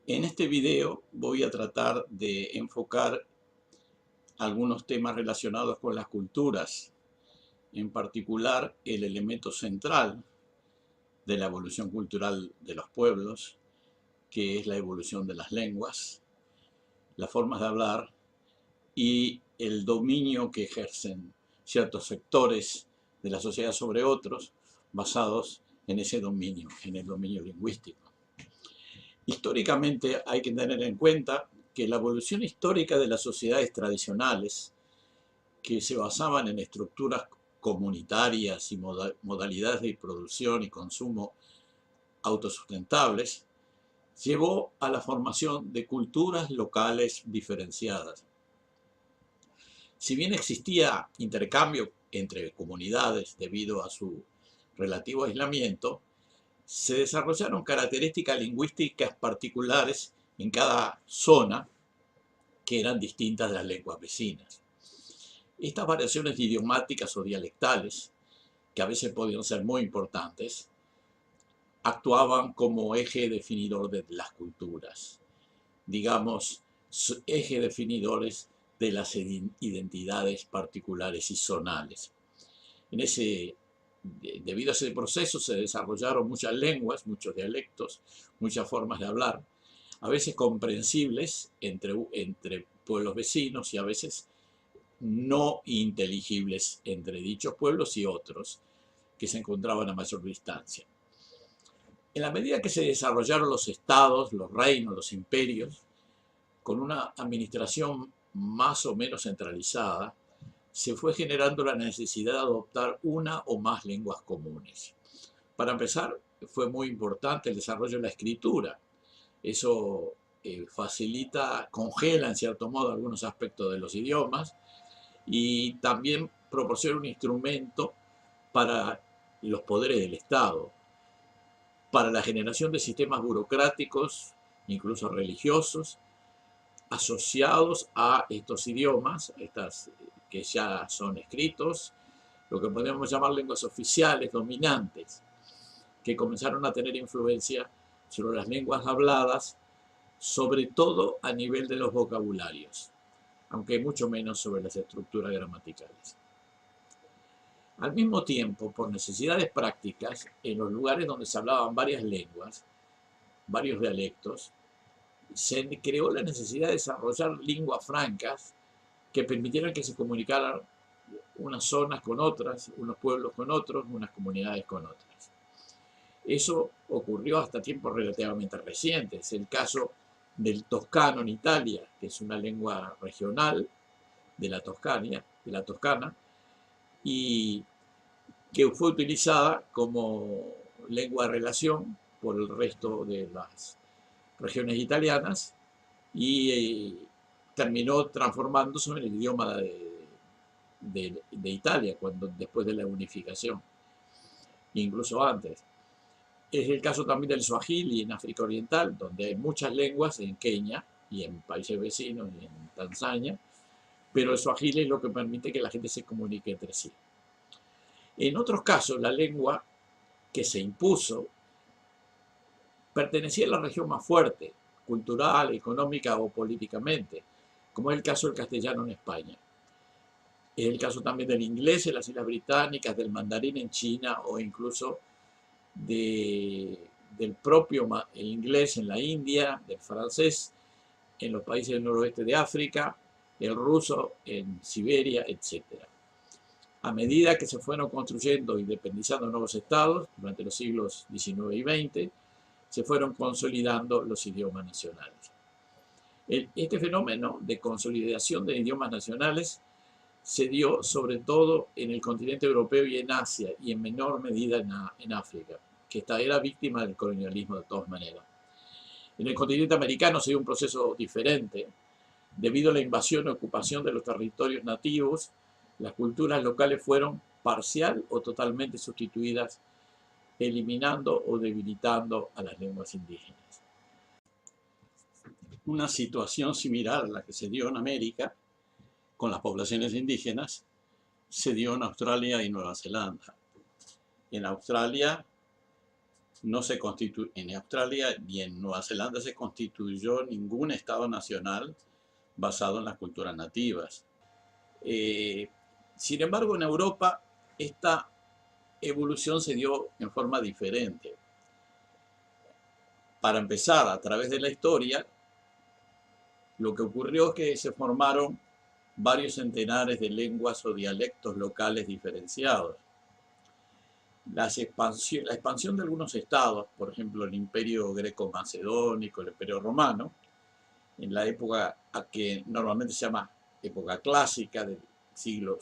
En este video voy a tratar de enfocar algunos temas relacionados con las culturas, en particular el elemento central de la evolución cultural de los pueblos, que es la evolución de las lenguas, las formas de hablar y el dominio que ejercen ciertos sectores de la sociedad sobre otros, basados en ese dominio, en el dominio lingüístico. Históricamente hay que tener en cuenta que la evolución histórica de las sociedades tradicionales, que se basaban en estructuras comunitarias y modalidades de producción y consumo autosustentables, llevó a la formación de culturas locales diferenciadas. Si bien existía intercambio entre comunidades debido a su relativo aislamiento, se desarrollaron características lingüísticas particulares en cada zona que eran distintas de las lenguas vecinas. Estas variaciones idiomáticas o dialectales, que a veces podían ser muy importantes, actuaban como eje definidor de las culturas, digamos, eje definidores de las identidades particulares y zonales. Debido a ese proceso se desarrollaron muchas lenguas, muchos dialectos, muchas formas de hablar, a veces comprensibles entre pueblos vecinos y a veces no inteligibles entre dichos pueblos y otros que se encontraban a mayor distancia. En la medida que se desarrollaron los estados, los reinos, los imperios, con una administración más o menos centralizada, se fue generando la necesidad de adoptar una o más lenguas comunes. Para empezar, fue muy importante el desarrollo de la escritura. Eso congela en cierto modo algunos aspectos de los idiomas y también proporciona un instrumento para los poderes del Estado, para la generación de sistemas burocráticos, incluso religiosos, asociados a estos idiomas, que ya son escritos, lo que podríamos llamar lenguas oficiales dominantes, que comenzaron a tener influencia sobre las lenguas habladas, sobre todo a nivel de los vocabularios, aunque mucho menos sobre las estructuras gramaticales. Al mismo tiempo, por necesidades prácticas, en los lugares donde se hablaban varias lenguas, varios dialectos, se creó la necesidad de desarrollar lenguas francas que permitieran que se comunicaran unas zonas con otras, unos pueblos con otros, unas comunidades con otras. Eso ocurrió hasta tiempos relativamente recientes. El caso del toscano en Italia, que es una lengua regional de la Toscana, y que fue utilizada como lengua de relación por el resto de las regiones italianas y terminó transformándose en el idioma de Italia después de la unificación, incluso antes. Es el caso también del Swahili en África Oriental, donde hay muchas lenguas en Kenia y en países vecinos y en Tanzania, pero el Swahili es lo que permite que la gente se comunique entre sí. En otros casos, la lengua que se impuso pertenecía a la región más fuerte, cultural, económica o políticamente, como es el caso del castellano en España. Es el caso también del inglés en las Islas Británicas, del mandarín en China o incluso del propio inglés en la India, del francés en los países del noroeste de África, el ruso en Siberia, etc. A medida que se fueron construyendo y independizando nuevos estados durante los siglos XIX y XX, se fueron consolidando los idiomas nacionales. Este fenómeno de consolidación de idiomas nacionales se dio sobre todo en el continente europeo y en Asia, y en menor medida en África, que era víctima del colonialismo de todas maneras. En el continente americano se dio un proceso diferente. Debido a la invasión y ocupación de los territorios nativos, las culturas locales fueron parcial o totalmente sustituidas, eliminando o debilitando a las lenguas indígenas. Una situación similar a la que se dio en América con las poblaciones indígenas se dio en Australia y Nueva Zelanda. En Australia no se constituyó, en Australia ni en Nueva Zelanda se constituyó ningún Estado nacional basado en las culturas nativas. Sin embargo, en Europa esta evolución se dio en forma diferente. Para empezar, a través de la historia, lo que ocurrió es que se formaron varios centenares de lenguas o dialectos locales diferenciados. La expansión de algunos estados, por ejemplo el imperio greco-macedónico, el imperio romano, en la época a que normalmente se llama época clásica, del siglo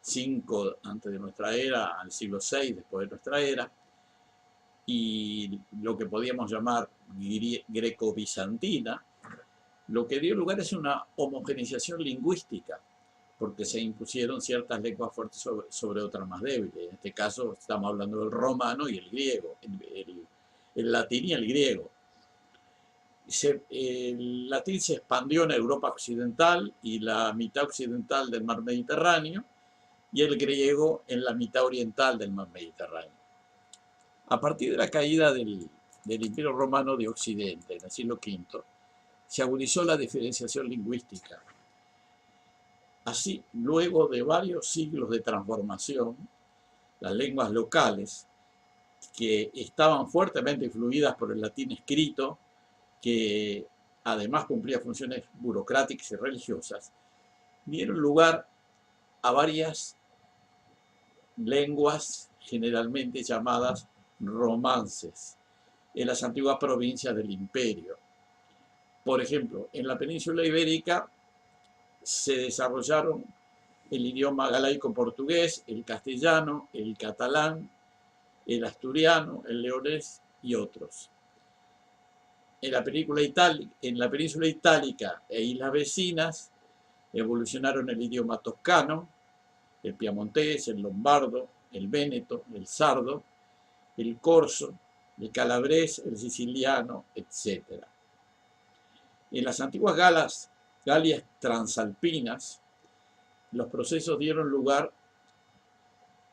V antes de nuestra era al siglo VI después de nuestra era, y lo que podíamos llamar greco-bizantina, lo que dio lugar es una homogeneización lingüística, porque se impusieron ciertas lenguas fuertes sobre otras más débiles. En este caso estamos hablando del romano y el griego, el latín y el griego. El latín se expandió en Europa occidental y la mitad occidental del mar Mediterráneo, y el griego en la mitad oriental del mar Mediterráneo. A partir de la caída del Imperio Romano de Occidente, en el siglo V, se agudizó la diferenciación lingüística. Así, luego de varios siglos de transformación, las lenguas locales, que estaban fuertemente influidas por el latín escrito, que además cumplía funciones burocráticas y religiosas, dieron lugar a varias lenguas generalmente llamadas romances en las antiguas provincias del imperio. Por ejemplo, en la península ibérica se desarrollaron el idioma galaico-portugués, el castellano, el catalán, el asturiano, el leonés y otros. En la península itálica e islas vecinas evolucionaron el idioma toscano, el piamontés, el lombardo, el véneto, el sardo, el corso, el calabrés, el siciliano, etc. En las antiguas Galias transalpinas, los procesos dieron lugar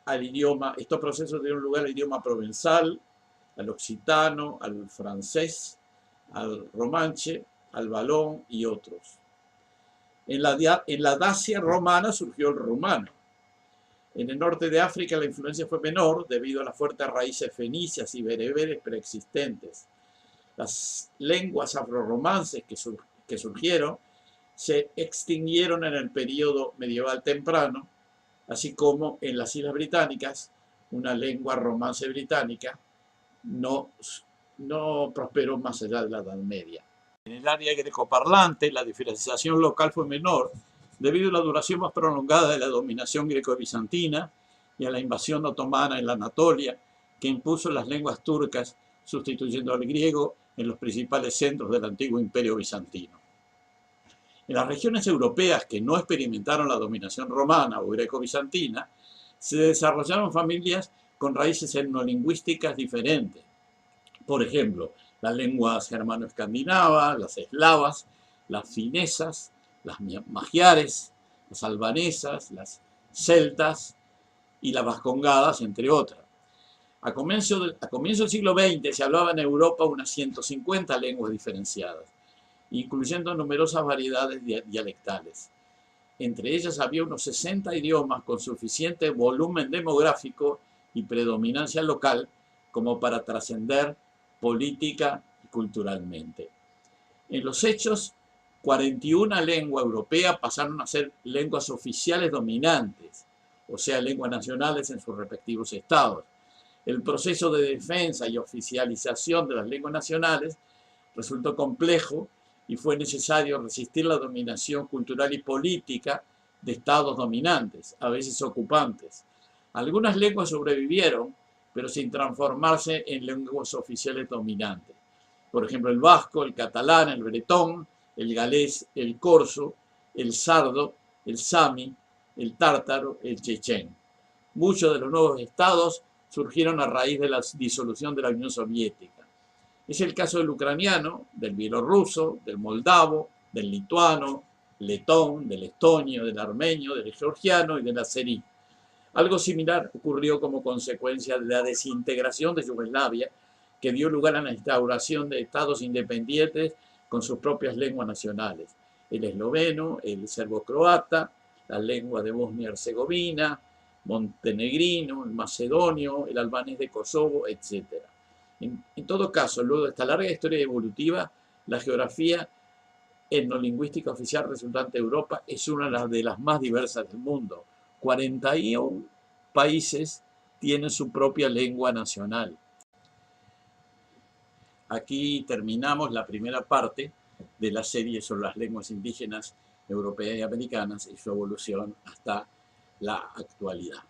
al idioma, estos procesos dieron lugar al idioma provenzal, al occitano, al francés, al romanche, al valón y otros. En la Dacia romana surgió el rumano. En el norte de África la influencia fue menor debido a las fuertes raíces fenicias y bereberes preexistentes. Las lenguas afroromances que surgieron se extinguieron en el periodo medieval temprano, así como en las Islas Británicas, una lengua romance británica no prosperó más allá de la Edad Media. En el área grecoparlante, la diferenciación local fue menor debido a la duración más prolongada de la dominación greco-bizantina y a la invasión otomana en la Anatolia, que impuso las lenguas turcas, sustituyendo al griego en los principales centros del antiguo imperio bizantino. En las regiones europeas que no experimentaron la dominación romana o greco-bizantina, se desarrollaron familias con raíces etnolingüísticas diferentes. Por ejemplo, las lenguas germano-escandinavas, las eslavas, las finesas, las magiares, las albanesas, las celtas y las vascongadas, entre otras. A comienzo del siglo XX se hablaba en Europa unas 150 lenguas diferenciadas, incluyendo numerosas variedades dialectales. Entre ellas había unos 60 idiomas con suficiente volumen demográfico y predominancia local como para trascender política y culturalmente. En los hechos, 41 lenguas europeas pasaron a ser lenguas oficiales dominantes, o sea, lenguas nacionales en sus respectivos estados. El proceso de defensa y oficialización de las lenguas nacionales resultó complejo y fue necesario resistir la dominación cultural y política de estados dominantes, a veces ocupantes. Algunas lenguas sobrevivieron, pero sin transformarse en lenguas oficiales dominantes. Por ejemplo, el vasco, el catalán, el bretón, el galés, el corso, el sardo, el sami, el tártaro, el chechén. Muchos de los nuevos estados surgieron a raíz de la disolución de la Unión Soviética. Es el caso del ucraniano, del bielorruso, del moldavo, del lituano, letón, del estonio, del armenio, del georgiano y del azerí. Algo similar ocurrió como consecuencia de la desintegración de Yugoslavia, que dio lugar a la instauración de estados independientes con sus propias lenguas nacionales: el esloveno, el serbo-croata, la lengua de Bosnia-Herzegovina, montenegrino, el macedonio, el albanés de Kosovo, etc. En todo caso, luego de esta larga historia evolutiva, la geografía etnolingüística oficial resultante de Europa es una de las más diversas del mundo. 41 países tienen su propia lengua nacional. Aquí terminamos la primera parte de la serie sobre las lenguas indígenas europeas y americanas y su evolución hasta la actualidad.